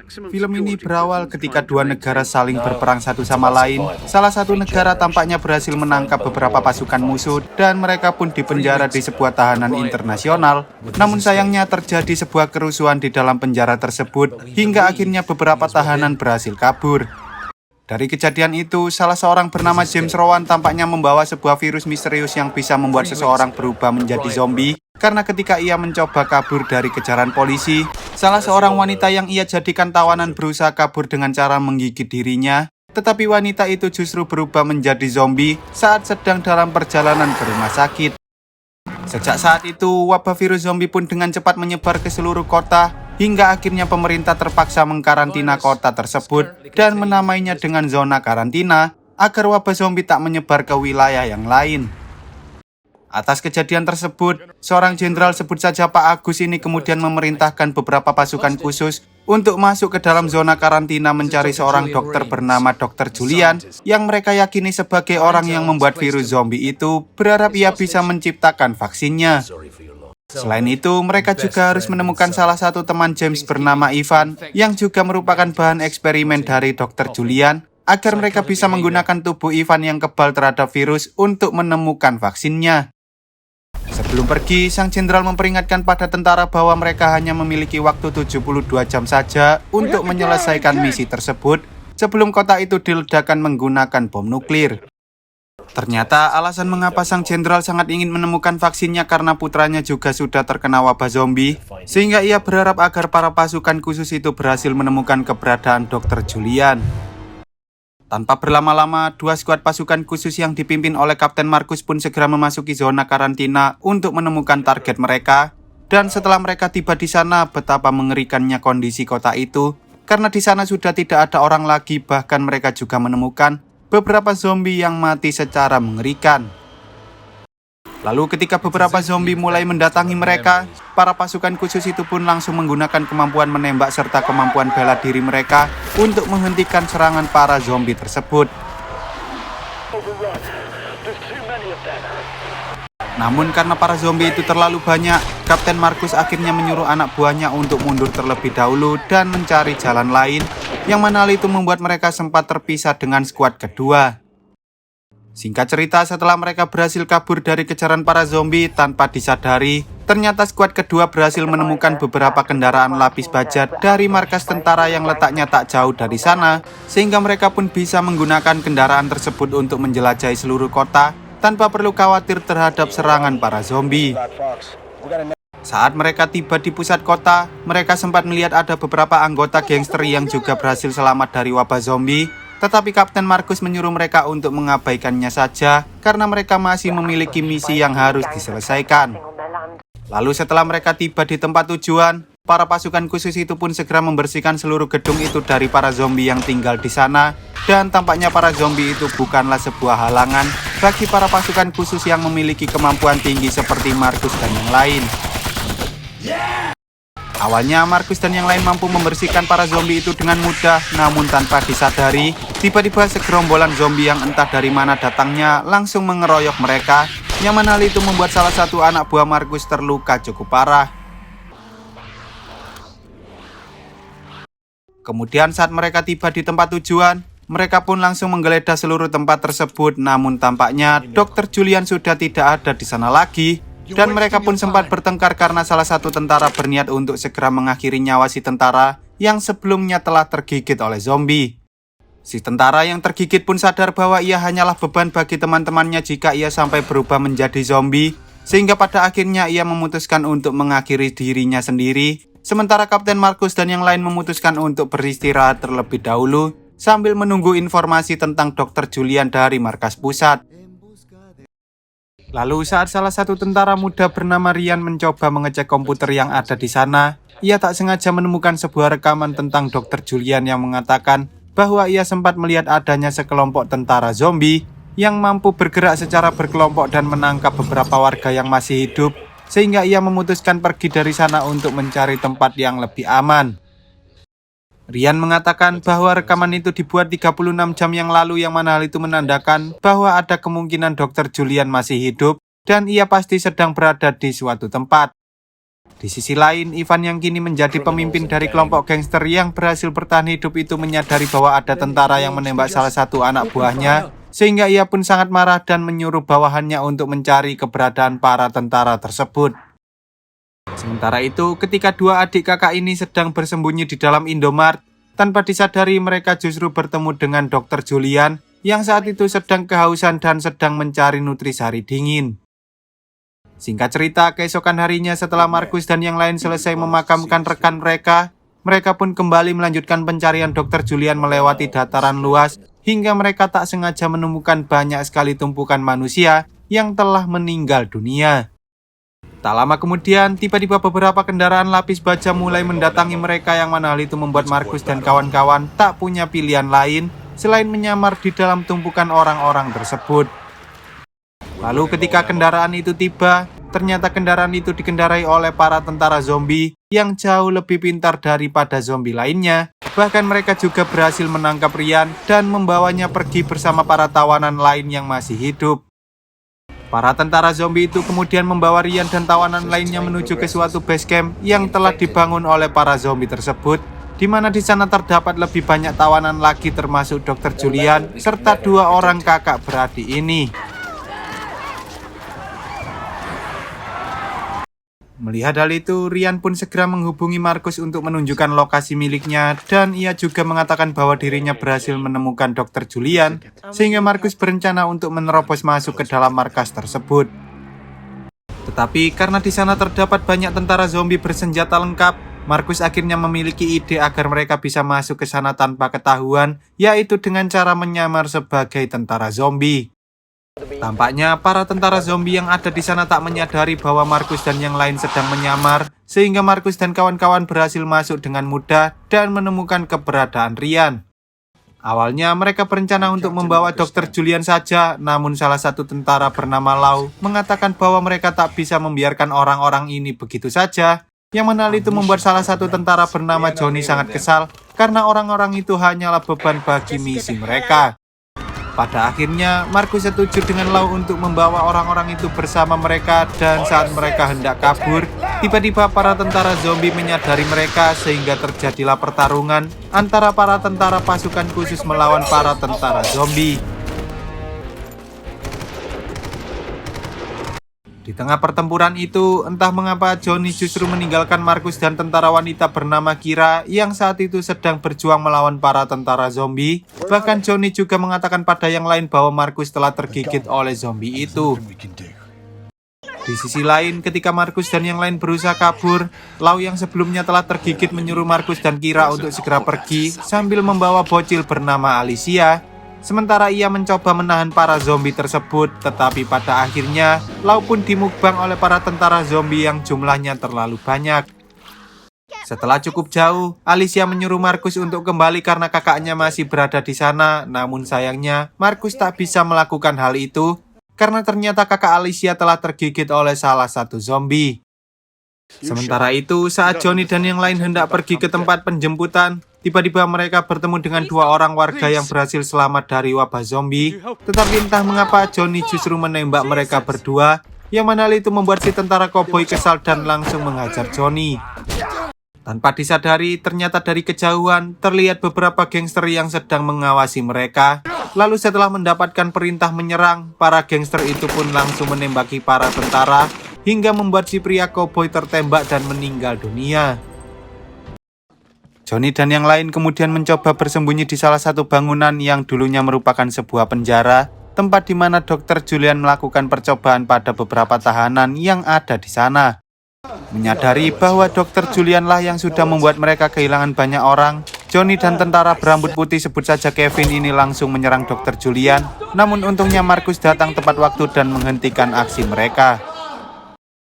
Film ini berawal ketika dua negara saling berperang satu sama lain. Salah satu negara tampaknya berhasil menangkap beberapa pasukan musuh dan mereka pun dipenjara di sebuah tahanan internasional. Namun sayangnya terjadi sebuah kerusuhan di dalam penjara tersebut hingga akhirnya beberapa tahanan berhasil kabur. Dari kejadian itu, salah seorang bernama James Rowan tampaknya membawa sebuah virus misterius yang bisa membuat seseorang berubah menjadi zombie. Karena ketika ia mencoba kabur dari kejaran polisi, salah seorang wanita yang ia jadikan tawanan berusaha kabur dengan cara menggigit dirinya. Tetapi wanita itu justru berubah menjadi zombie saat sedang dalam perjalanan ke rumah sakit. Sejak saat itu, wabah virus zombie pun dengan cepat menyebar ke seluruh kota, hingga akhirnya pemerintah terpaksa mengkarantina kota tersebut dan menamainya dengan zona karantina agar wabah zombie tak menyebar ke wilayah yang lain. Atas kejadian tersebut, seorang jenderal sebut saja Pak Agus ini kemudian memerintahkan beberapa pasukan khusus untuk masuk ke dalam zona karantina mencari seorang dokter bernama Dr. Julian yang mereka yakini sebagai orang yang membuat virus zombie itu, berharap ia bisa menciptakan vaksinnya. Selain itu, mereka juga harus menemukan salah satu teman James bernama Ivan yang juga merupakan bahan eksperimen dari Dr. Julian agar mereka bisa menggunakan tubuh Ivan yang kebal terhadap virus untuk menemukan vaksinnya. Sebelum pergi, sang jenderal memperingatkan pada tentara bahwa mereka hanya memiliki waktu 72 jam saja untuk menyelesaikan misi tersebut sebelum kota itu diledakkan menggunakan bom nuklir. Ternyata alasan mengapa sang jenderal sangat ingin menemukan vaksinnya karena putranya juga sudah terkena wabah zombie, sehingga ia berharap agar para pasukan khusus itu berhasil menemukan keberadaan Dr. Julian. Tanpa berlama-lama, dua skuad pasukan khusus yang dipimpin oleh Kapten Markus pun segera memasuki zona karantina untuk menemukan target mereka. Dan setelah mereka tiba di sana, betapa mengerikannya kondisi kota itu, karena di sana sudah tidak ada orang lagi, bahkan mereka juga menemukan beberapa zombie yang mati secara mengerikan. Lalu ketika beberapa zombie mulai mendatangi mereka, para pasukan khusus itu pun langsung menggunakan kemampuan menembak serta kemampuan bela diri mereka untuk menghentikan serangan para zombie tersebut. Namun karena para zombie itu terlalu banyak, Kapten Markus akhirnya menyuruh anak buahnya untuk mundur terlebih dahulu dan mencari jalan lain, yang mana hal itu membuat mereka sempat terpisah dengan skuad kedua. Singkat cerita, setelah mereka berhasil kabur dari kejaran para zombie tanpa disadari, ternyata skuad kedua berhasil menemukan beberapa kendaraan lapis baja dari markas tentara yang letaknya tak jauh dari sana, sehingga mereka pun bisa menggunakan kendaraan tersebut untuk menjelajahi seluruh kota tanpa perlu khawatir terhadap serangan para zombie. Saat mereka tiba di pusat kota, mereka sempat melihat ada beberapa anggota gangster yang juga berhasil selamat dari wabah zombie. Tetapi Kapten Markus menyuruh mereka untuk mengabaikannya saja karena mereka masih memiliki misi yang harus diselesaikan. Lalu setelah mereka tiba di tempat tujuan, para pasukan khusus itu pun segera membersihkan seluruh gedung itu dari para zombie yang tinggal di sana. Dan tampaknya para zombie itu bukanlah sebuah halangan bagi para pasukan khusus yang memiliki kemampuan tinggi seperti Markus dan yang lain. Awalnya Markus dan yang lain mampu membersihkan para zombie itu dengan mudah, namun tanpa disadari, tiba-tiba segerombolan zombie yang entah dari mana datangnya langsung mengeroyok mereka, yang mana hal itu membuat salah satu anak buah Markus terluka cukup parah. Kemudian saat mereka tiba di tempat tujuan, mereka pun langsung menggeledah seluruh tempat tersebut, namun tampaknya Dr. Julian sudah tidak ada di sana lagi. Dan mereka pun sempat bertengkar karena salah satu tentara berniat untuk segera mengakhiri nyawa si tentara yang sebelumnya telah tergigit oleh zombie. Si tentara yang tergigit pun sadar bahwa ia hanyalah beban bagi teman-temannya jika ia sampai berubah menjadi zombie, sehingga pada akhirnya ia memutuskan untuk mengakhiri dirinya sendiri, sementara Kapten Markus dan yang lain memutuskan untuk beristirahat terlebih dahulu sambil menunggu informasi tentang Dr. Julian dari markas pusat. Lalu saat salah satu tentara muda bernama Ryan mencoba mengecek komputer yang ada di sana, ia tak sengaja menemukan sebuah rekaman tentang Dr. Julian yang mengatakan bahwa ia sempat melihat adanya sekelompok tentara zombie yang mampu bergerak secara berkelompok dan menangkap beberapa warga yang masih hidup, sehingga ia memutuskan pergi dari sana untuk mencari tempat yang lebih aman. Ryan mengatakan bahwa rekaman itu dibuat 36 jam yang lalu, yang mana hal itu menandakan bahwa ada kemungkinan Dr. Julian masih hidup dan ia pasti sedang berada di suatu tempat. Di sisi lain, Ivan yang kini menjadi pemimpin dari kelompok gangster yang berhasil bertahan hidup itu menyadari bahwa ada tentara yang menembak salah satu anak buahnya, sehingga ia pun sangat marah dan menyuruh bawahannya untuk mencari keberadaan para tentara tersebut. Sementara itu, ketika dua adik kakak ini sedang bersembunyi di dalam Indomart, tanpa disadari mereka justru bertemu dengan Dr. Julian yang saat itu sedang kehausan dan sedang mencari nutrisari dingin. Singkat cerita, keesokan harinya setelah Markus dan yang lain selesai memakamkan rekan mereka, mereka pun kembali melanjutkan pencarian Dr. Julian melewati dataran luas hingga mereka tak sengaja menemukan banyak sekali tumpukan manusia yang telah meninggal dunia. Tak lama kemudian, tiba-tiba beberapa kendaraan lapis baja mulai mendatangi mereka yang mana hal itu membuat Markus dan kawan-kawan tak punya pilihan lain selain menyamar di dalam tumpukan orang-orang tersebut. Lalu ketika kendaraan itu tiba, ternyata kendaraan itu dikendarai oleh para tentara zombie yang jauh lebih pintar daripada zombie lainnya. Bahkan mereka juga berhasil menangkap Ryan dan membawanya pergi bersama para tawanan lain yang masih hidup. Para tentara zombie itu kemudian membawa Ryan dan tawanan lainnya menuju ke suatu base camp yang telah dibangun oleh para zombie tersebut, di mana di sana terdapat lebih banyak tawanan lagi termasuk Dr. Julian serta dua orang kakak beradik ini. Melihat hal itu, Ryan pun segera menghubungi Markus untuk menunjukkan lokasi miliknya dan ia juga mengatakan bahwa dirinya berhasil menemukan Dr. Julian sehingga Markus berencana untuk menerobos masuk ke dalam markas tersebut. Tetapi karena di sana terdapat banyak tentara zombie bersenjata lengkap, Markus akhirnya memiliki ide agar mereka bisa masuk ke sana tanpa ketahuan, yaitu dengan cara menyamar sebagai tentara zombie. Tampaknya para tentara zombie yang ada di sana tak menyadari bahwa Markus dan yang lain sedang menyamar, sehingga Markus dan kawan-kawan berhasil masuk dengan mudah dan menemukan keberadaan Ryan. Awalnya mereka berencana untuk membawa Dr. Julian saja, namun salah satu tentara bernama Lau mengatakan bahwa mereka tak bisa membiarkan orang-orang ini begitu saja, yang mana itu membuat salah satu tentara bernama Johnny sangat kesal karena orang-orang itu hanyalah beban bagi misi mereka. Pada akhirnya, Markus setuju dengan Lau untuk membawa orang-orang itu bersama mereka dan saat mereka hendak kabur, tiba-tiba para tentara zombie menyadari mereka sehingga terjadilah pertarungan antara para tentara pasukan khusus melawan para tentara zombie. Di tengah pertempuran itu, entah mengapa Johnny justru meninggalkan Markus dan tentara wanita bernama Kira yang saat itu sedang berjuang melawan para tentara zombie. Bahkan Johnny juga mengatakan pada yang lain bahwa Markus telah tergigit oleh zombie itu. Di sisi lain, ketika Markus dan yang lain berusaha kabur, Lau yang sebelumnya telah tergigit menyuruh Markus dan Kira untuk segera pergi sambil membawa bocil bernama Alicia. Sementara ia mencoba menahan para zombie tersebut, tetapi pada akhirnya Lau pun dimukbang oleh para tentara zombie yang jumlahnya terlalu banyak. Setelah cukup jauh, Alicia menyuruh Markus untuk kembali karena kakaknya masih berada di sana. Namun sayangnya, Markus tak bisa melakukan hal itu karena ternyata kakak Alicia telah tergigit oleh salah satu zombie. Sementara itu, saat Johnny dan yang lain hendak pergi ke tempat penjemputan, tiba-tiba mereka bertemu dengan dua orang warga yang berhasil selamat dari wabah zombie. Tetapi entah mengapa Johnny justru menembak mereka berdua, yang mana itu membuat si tentara koboi kesal dan langsung menghajar Johnny. Tanpa disadari, ternyata dari kejauhan terlihat beberapa gangster yang sedang mengawasi mereka. Lalu setelah mendapatkan perintah menyerang, para gangster itu pun langsung menembaki para tentara hingga membuat si pria koboi tertembak dan meninggal dunia. Johnny dan yang lain kemudian mencoba bersembunyi di salah satu bangunan yang dulunya merupakan sebuah penjara, tempat di mana Dr. Julian melakukan percobaan pada beberapa tahanan yang ada di sana. Menyadari bahwa Dr. Julian lah yang sudah membuat mereka kehilangan banyak orang, Johnny dan tentara berambut putih sebut saja Kevin ini langsung menyerang Dr. Julian. Namun untungnya Markus datang tepat waktu dan menghentikan aksi mereka.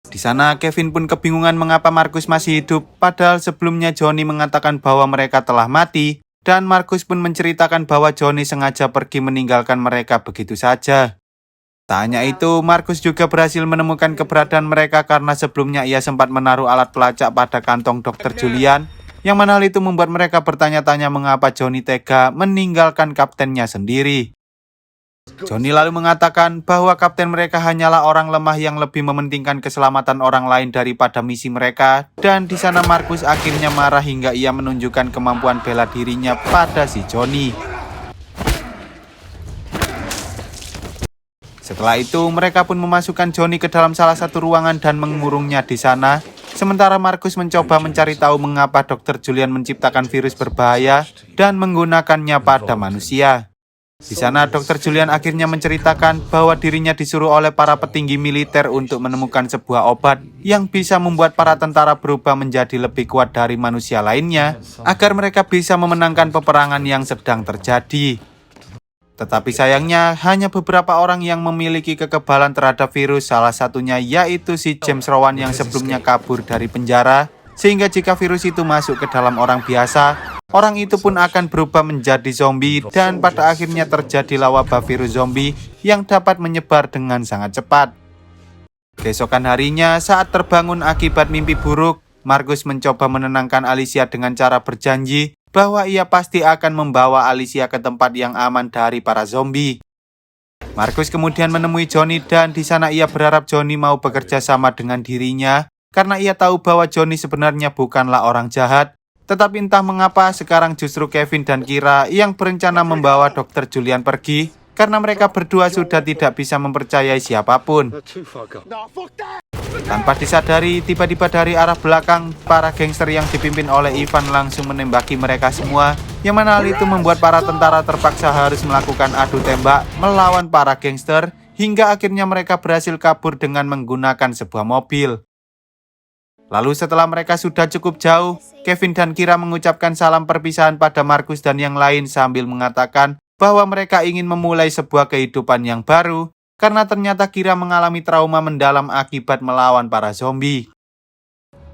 Di sana Kevin pun kebingungan mengapa Markus masih hidup, padahal sebelumnya Johnny mengatakan bahwa mereka telah mati, dan Markus pun menceritakan bahwa Johnny sengaja pergi meninggalkan mereka begitu saja. Tak hanya itu, Markus juga berhasil menemukan keberadaan mereka karena sebelumnya ia sempat menaruh alat pelacak pada kantong Dr. Julian, yang mana hal itu membuat mereka bertanya-tanya mengapa Johnny tega meninggalkan kaptennya sendiri. Johnny lalu mengatakan bahwa kapten mereka hanyalah orang lemah yang lebih mementingkan keselamatan orang lain daripada misi mereka, dan di sana Markus akhirnya marah hingga ia menunjukkan kemampuan bela dirinya pada si Johnny. Setelah itu, mereka pun memasukkan Johnny ke dalam salah satu ruangan dan mengurungnya di sana. Sementara Markus mencoba mencari tahu mengapa Dr. Julian menciptakan virus berbahaya dan menggunakannya pada manusia. Di sana, Dr. Julian akhirnya menceritakan bahwa dirinya disuruh oleh para petinggi militer untuk menemukan sebuah obat yang bisa membuat para tentara berubah menjadi lebih kuat dari manusia lainnya, agar mereka bisa memenangkan peperangan yang sedang terjadi. Tetapi sayangnya, hanya beberapa orang yang memiliki kekebalan terhadap virus, salah satunya yaitu si James Rowan yang sebelumnya kabur dari penjara, sehingga jika virus itu masuk ke dalam orang biasa, orang itu pun akan berubah menjadi zombie dan pada akhirnya terjadilah wabah virus zombie yang dapat menyebar dengan sangat cepat. Keesokan harinya, saat terbangun akibat mimpi buruk, Markus mencoba menenangkan Alicia dengan cara berjanji bahwa ia pasti akan membawa Alicia ke tempat yang aman dari para zombie. Markus kemudian menemui Johnny dan di sana ia berharap Johnny mau bekerja sama dengan dirinya karena ia tahu bahwa Johnny sebenarnya bukanlah orang jahat. Tetapi entah mengapa sekarang justru Kevin dan Kira yang berencana membawa Dr. Julian pergi karena mereka berdua sudah tidak bisa mempercayai siapapun. Tanpa disadari, tiba-tiba dari arah belakang, para gangster yang dipimpin oleh Ivan langsung menembaki mereka semua, yang mana hal itu membuat para tentara terpaksa harus melakukan adu tembak melawan para gangster, hingga akhirnya mereka berhasil kabur dengan menggunakan sebuah mobil. Lalu setelah mereka sudah cukup jauh, Kevin dan Kira mengucapkan salam perpisahan pada Markus dan yang lain sambil mengatakan bahwa mereka ingin memulai sebuah kehidupan yang baru, karena ternyata Kira mengalami trauma mendalam akibat melawan para zombie.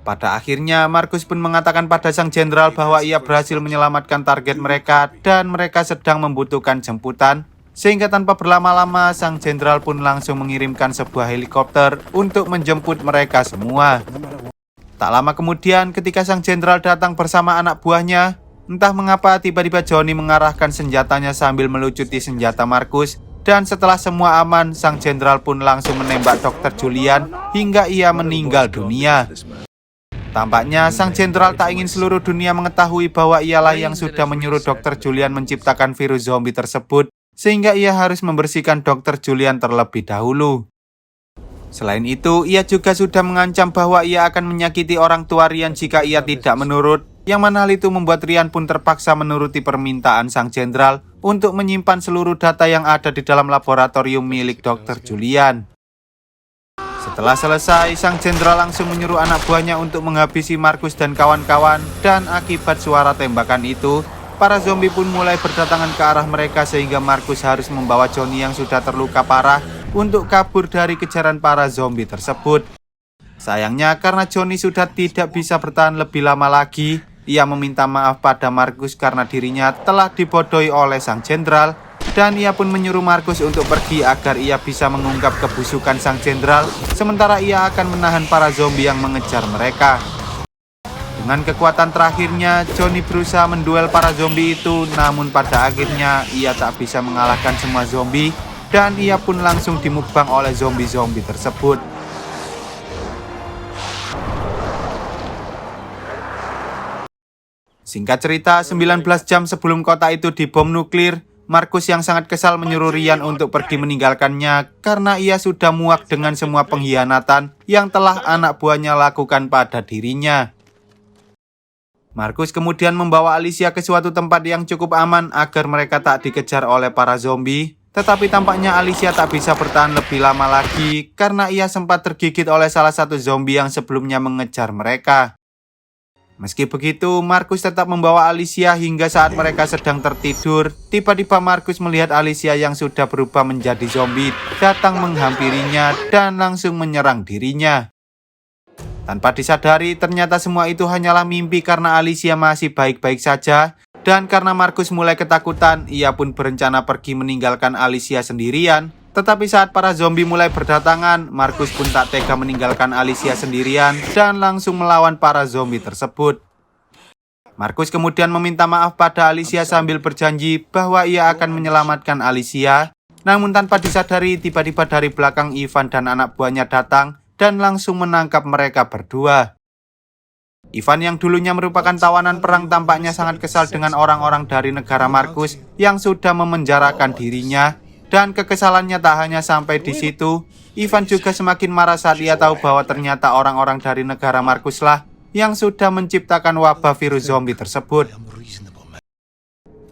Pada akhirnya, Markus pun mengatakan pada sang jenderal bahwa ia berhasil menyelamatkan target mereka dan mereka sedang membutuhkan jemputan, sehingga tanpa berlama-lama, sang jenderal pun langsung mengirimkan sebuah helikopter untuk menjemput mereka semua. Tak lama kemudian, ketika sang jenderal datang bersama anak buahnya, entah mengapa tiba-tiba Johnny mengarahkan senjatanya sambil melucuti senjata Markus. Dan setelah semua aman, sang jenderal pun langsung menembak Dr. Julian hingga ia meninggal dunia. Tampaknya sang jenderal tak ingin seluruh dunia mengetahui bahwa ialah yang sudah menyuruh Dr. Julian menciptakan virus zombie tersebut, sehingga ia harus membersihkan Dr. Julian terlebih dahulu. Selain itu, ia juga sudah mengancam bahwa ia akan menyakiti orang tua Ryan jika ia tidak menurut, yang mana hal itu membuat Ryan pun terpaksa menuruti permintaan sang jenderal untuk menyimpan seluruh data yang ada di dalam laboratorium milik Dr. Julian. Setelah selesai, sang jenderal langsung menyuruh anak buahnya untuk menghabisi Markus dan kawan-kawan, dan akibat suara tembakan itu, para zombie pun mulai berdatangan ke arah mereka sehingga Markus harus membawa Johnny yang sudah terluka parah untuk kabur dari kejaran para zombie tersebut. Sayangnya karena Johnny sudah tidak bisa bertahan lebih lama lagi, ia meminta maaf pada Markus karena dirinya telah dibodohi oleh sang jenderal, dan ia pun menyuruh Markus untuk pergi agar ia bisa mengungkap kebusukan sang jenderal, sementara ia akan menahan para zombie yang mengejar mereka. Dengan kekuatan terakhirnya, Johnny berusaha menduel para zombie itu, namun pada akhirnya ia tak bisa mengalahkan semua zombie, dan ia pun langsung dimukbang oleh zombie-zombie tersebut. Singkat cerita, 19 jam sebelum kota itu dibom nuklir, Markus yang sangat kesal menyuruh Ryan untuk pergi meninggalkannya karena ia sudah muak dengan semua pengkhianatan yang telah anak buahnya lakukan pada dirinya. Markus kemudian membawa Alicia ke suatu tempat yang cukup aman agar mereka tak dikejar oleh para zombie. Tetapi tampaknya Alicia tak bisa bertahan lebih lama lagi karena ia sempat tergigit oleh salah satu zombie yang sebelumnya mengejar mereka. Meski begitu, Markus tetap membawa Alicia hingga saat mereka sedang tertidur. Tiba-tiba Markus melihat Alicia yang sudah berubah menjadi zombie datang menghampirinya dan langsung menyerang dirinya. Tanpa disadari, ternyata semua itu hanyalah mimpi karena Alicia masih baik-baik saja. Dan karena Markus mulai ketakutan, ia pun berencana pergi meninggalkan Alicia sendirian. Tetapi saat para zombie mulai berdatangan, Markus pun tak tega meninggalkan Alicia sendirian dan langsung melawan para zombie tersebut. Markus kemudian meminta maaf pada Alicia sambil berjanji bahwa ia akan menyelamatkan Alicia. Namun tanpa disadari, tiba-tiba dari belakang Ivan dan anak buahnya datang dan langsung menangkap mereka berdua. Ivan yang dulunya merupakan tawanan perang tampaknya sangat kesal dengan orang-orang dari negara Markus yang sudah memenjarakan dirinya. Dan kekesalannya tak hanya sampai di situ, Ivan juga semakin marah saat ia tahu bahwa ternyata orang-orang dari negara Markus lah yang sudah menciptakan wabah virus zombie tersebut.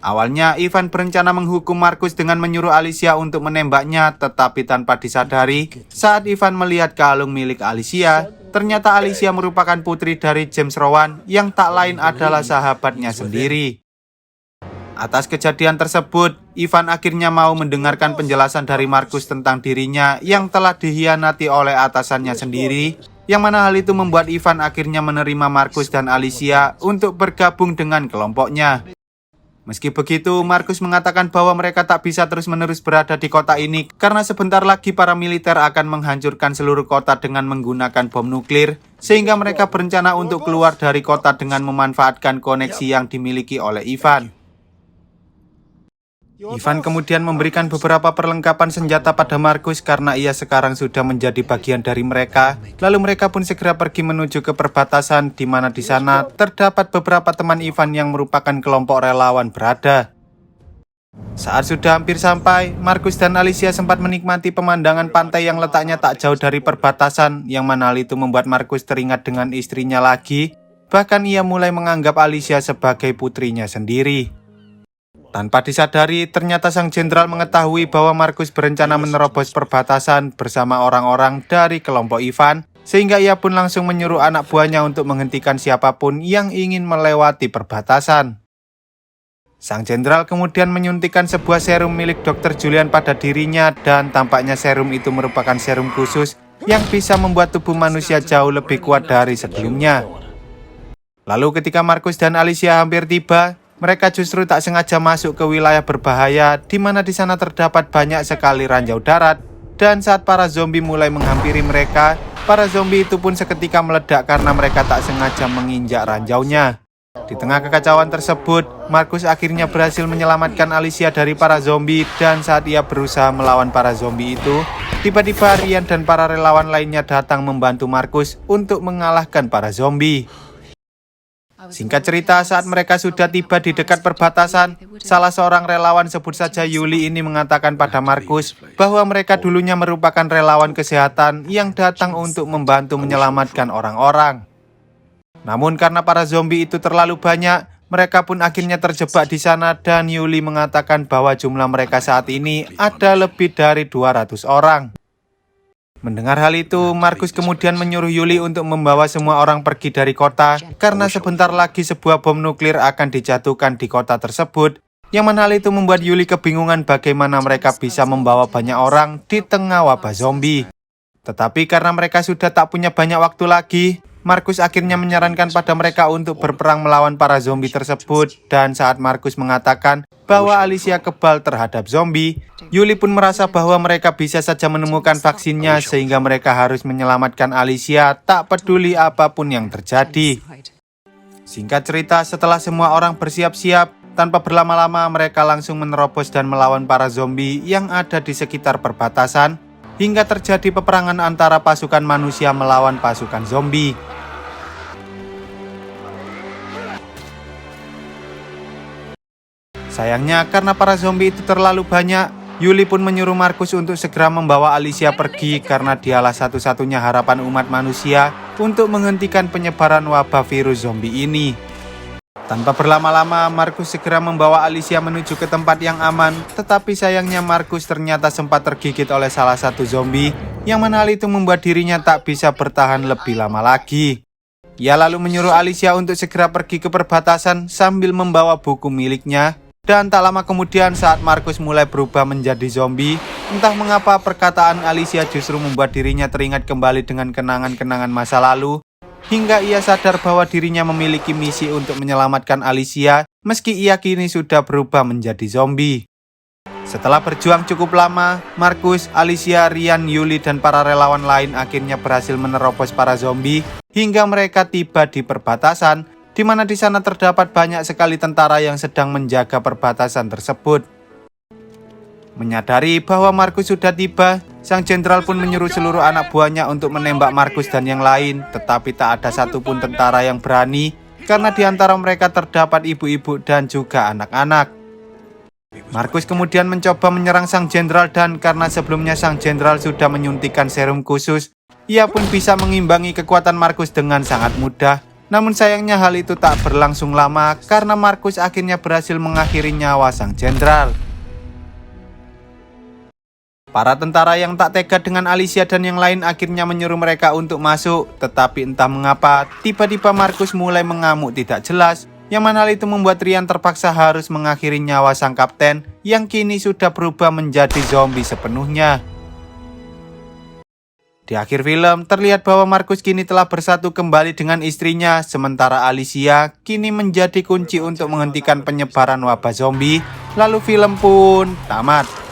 Awalnya, Ivan berencana menghukum Markus dengan menyuruh Alicia untuk menembaknya, tetapi tanpa disadari, saat Ivan melihat kalung milik Alicia, ternyata Alicia merupakan putri dari James Rowan yang tak lain adalah sahabatnya sendiri. Atas kejadian tersebut, Ivan akhirnya mau mendengarkan penjelasan dari Markus tentang dirinya yang telah dikhianati oleh atasannya sendiri, yang mana hal itu membuat Ivan akhirnya menerima Markus dan Alicia untuk bergabung dengan kelompoknya. Meski begitu, Markus mengatakan bahwa mereka tak bisa terus-menerus berada di kota ini karena sebentar lagi para militer akan menghancurkan seluruh kota dengan menggunakan bom nuklir, sehingga mereka berencana untuk keluar dari kota dengan memanfaatkan koneksi yang dimiliki oleh Ivan. Ivan kemudian memberikan beberapa perlengkapan senjata pada Markus karena ia sekarang sudah menjadi bagian dari mereka. Lalu mereka pun segera pergi menuju ke perbatasan, di mana di sana terdapat beberapa teman Ivan yang merupakan kelompok relawan berada. Saat sudah hampir sampai, Markus dan Alicia sempat menikmati pemandangan pantai yang letaknya tak jauh dari perbatasan, yang mana hal itu membuat Markus teringat dengan istrinya lagi. Bahkan ia mulai menganggap Alicia sebagai putrinya sendiri. Tanpa disadari, ternyata sang jenderal mengetahui bahwa Markus berencana menerobos perbatasan bersama orang-orang dari kelompok Ivan, sehingga ia pun langsung menyuruh anak buahnya untuk menghentikan siapapun yang ingin melewati perbatasan. Sang jenderal kemudian menyuntikkan sebuah serum milik Dr. Julian pada dirinya, dan tampaknya serum itu merupakan serum khusus yang bisa membuat tubuh manusia jauh lebih kuat dari sebelumnya. Lalu ketika Markus dan Alicia hampir tiba, mereka justru tak sengaja masuk ke wilayah berbahaya, di mana di sana terdapat banyak sekali ranjau darat. Dan saat para zombie mulai menghampiri mereka, para zombie itu pun seketika meledak karena mereka tak sengaja menginjak ranjaunya. Di tengah kekacauan tersebut, Markus akhirnya berhasil menyelamatkan Alicia dari para zombie, dan saat ia berusaha melawan para zombie itu, tiba-tiba Ryan dan para relawan lainnya datang membantu Markus untuk mengalahkan para zombie. Singkat cerita, saat mereka sudah tiba di dekat perbatasan, salah seorang relawan, sebut saja Yuli, ini mengatakan pada Markus bahwa mereka dulunya merupakan relawan kesehatan yang datang untuk membantu menyelamatkan orang-orang. Namun karena para zombie itu terlalu banyak, mereka pun akhirnya terjebak di sana, dan Yuli mengatakan bahwa jumlah mereka saat ini ada lebih dari 200 orang. Mendengar hal itu, Markus kemudian menyuruh Yuli untuk membawa semua orang pergi dari kota, karena sebentar lagi sebuah bom nuklir akan dijatuhkan di kota tersebut, yang mana hal itu membuat Yuli kebingungan bagaimana mereka bisa membawa banyak orang di tengah wabah zombie. Tetapi karena mereka sudah tak punya banyak waktu lagi, Markus akhirnya menyarankan pada mereka untuk berperang melawan para zombie tersebut. Dan saat Markus mengatakan bahwa Alicia kebal terhadap zombie, Yuli pun merasa bahwa mereka bisa saja menemukan vaksinnya, sehingga mereka harus menyelamatkan Alicia tak peduli apapun yang terjadi. Singkat cerita, setelah semua orang bersiap-siap, tanpa berlama-lama mereka langsung menerobos dan melawan para zombie yang ada di sekitar perbatasan, hingga terjadi peperangan antara pasukan manusia melawan pasukan zombie. Sayangnya, karena para zombie itu terlalu banyak, Yuli pun menyuruh Markus untuk segera membawa Alicia pergi, karena dialah satu-satunya harapan umat manusia untuk menghentikan penyebaran wabah virus zombie ini. Tanpa berlama-lama, Markus segera membawa Alicia menuju ke tempat yang aman, tetapi sayangnya Markus ternyata sempat tergigit oleh salah satu zombie, yang mana hal itu membuat dirinya tak bisa bertahan lebih lama lagi. Ia lalu menyuruh Alicia untuk segera pergi ke perbatasan sambil membawa buku miliknya. Dan tak lama kemudian, saat Markus mulai berubah menjadi zombie, entah mengapa perkataan Alicia justru membuat dirinya teringat kembali dengan kenangan-kenangan masa lalu, hingga ia sadar bahwa dirinya memiliki misi untuk menyelamatkan Alicia, meski ia kini sudah berubah menjadi zombie. Setelah berjuang cukup lama, Markus, Alicia, Ryan, Yuli, dan para relawan lain akhirnya berhasil menerobos para zombie hingga mereka tiba di perbatasan, di mana di sana terdapat banyak sekali tentara yang sedang menjaga perbatasan tersebut. Menyadari bahwa Markus sudah tiba, sang jenderal pun menyuruh seluruh anak buahnya untuk menembak Markus dan yang lain, tetapi tak ada satupun tentara yang berani, karena di antara mereka terdapat ibu-ibu dan juga anak-anak. Markus kemudian mencoba menyerang sang jenderal dan karena sebelumnya sang jenderal sudah menyuntikkan serum khusus, ia pun bisa mengimbangi kekuatan Markus dengan sangat mudah. Namun sayangnya hal itu tak berlangsung lama karena Markus akhirnya berhasil mengakhiri nyawa sang jenderal. Para tentara yang tak tega dengan Alicia dan yang lain akhirnya menyuruh mereka untuk masuk, tetapi entah mengapa tiba-tiba Markus mulai mengamuk tidak jelas, yang mana hal itu membuat Ryan terpaksa harus mengakhiri nyawa sang kapten yang kini sudah berubah menjadi zombie sepenuhnya. Di akhir film, terlihat bahwa Markus kini telah bersatu kembali dengan istrinya, sementara Alicia kini menjadi kunci untuk menghentikan penyebaran wabah zombie. Lalu film pun tamat.